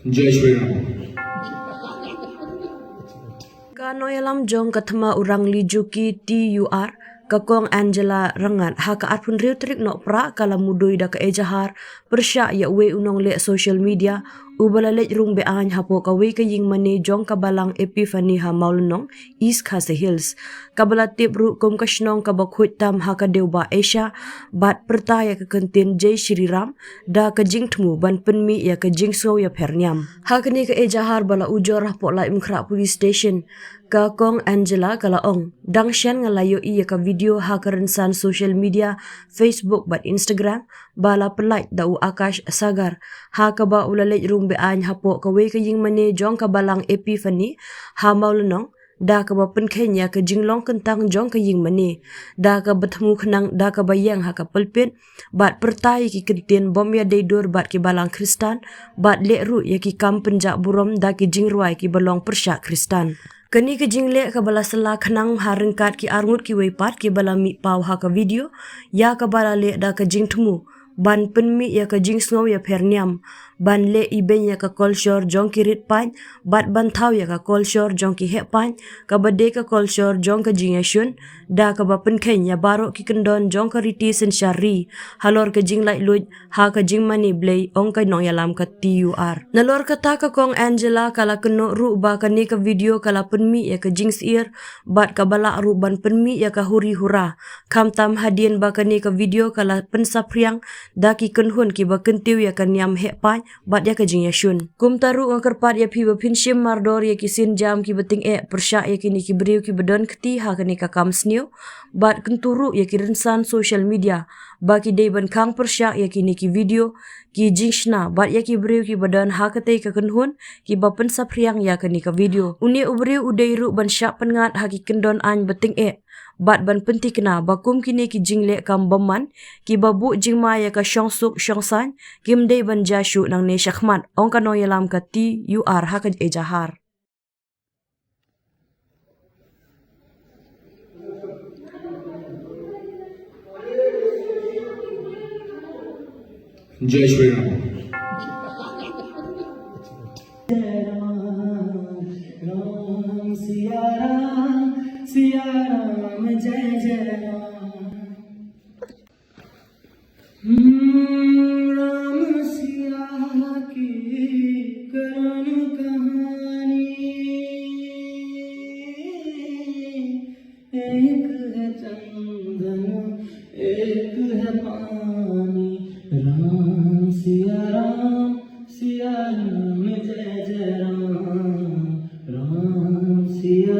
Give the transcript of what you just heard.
जय श्री Ram. Kanoyalam jong kathma urang lijuki TUR kakong Angela Rangat haka arpun riu trik nok pra kala mudui da ka ejahar persya ya we unong le social media ubala le rung be an hapo ka we ka ying mani jong kabalang Epiphany ha maulnong East Khase Hills kabala tip ru kom kashnong ka bakhut tam haka deuba Asia bat perta ya ka kentin Jai Shri Ram da ka jing thmu ban penmi ya ka jing so ya pernyam hakani ka ejahar bala ujor hapo la imkhra police station ka kong Angela kalaong dangshan ngalayo iya ka video ha karensan social media Facebook bat Instagram bala pelait dau Akash Sagar ha ka ba ulale rung be an hapo ka we ka ying mane jong ka balang Epiphany ha maulnong da ka ba penkenya ka jinglong kentang jong ka ying mane da ka betemu khnang da ka bayang ha ka pelpit bat pertai ki kentin bom ya deidur bat ki balang Kristan bat le ru ya ki kam penjak burom da ki jingruai ki balong persyak Kristan kani ke jingle ka bala sela khnang harengkat ki arngut ki weipat ki bala mi pau ha ka video ya ka bala le da ka jing thmu ban penmi ya ka jing snow ya perniam ban le iben ya ka kolshor jong ki rit pan bat ban thau ya ka kolshor jong ki he pan ka bade ka kolshor jong ka jing yashun da ka ba penkhen ya baro ki kendon jong ka riti sen syari halor ka jing lai lut ha ka jing mani blay ong ka nong yalam ka TUR nalor ka ta ka kong Angela kala keno ru ba ka ni ka video kala penmi ya ka jing sir bat ka bala ru ban penmi ya ka huri hura kam tam hadien ba ka ni ka video kala pensapriang da ki kenhun ki ba kentiu ya ka nyam he pan bat ya ka jing yashun kum taru ngakerpat ya phi ba phinshim mardor ya ki sin jam ki beting persya ya ki ni ki briu ki bedon keti ha ka ni ka kam sniu bat kenturu ya ki rensan social media ba ki dei ban khang persya ya ki ni ki video ki jingshna bat ya ki briu ki bedon ha ka tei ka kenhun ki ba pensapriang ya ka ni ka video uni ubriu udei ru ban syak pengat ha ki kendon an beting bat ban penti kena bakum kini ki jingle kam baman ki babu jingma ya ka shongsuk shongsan kim dei ban jashu nang ne shakhmat ong ka no yalam ka TUR ha ka ejahar जय श्री राम। राम सिया राम जय जय राम सिया की करुण कहानी एक है चंदन एक है पानी राम सिया राम जय जय राम राम सिया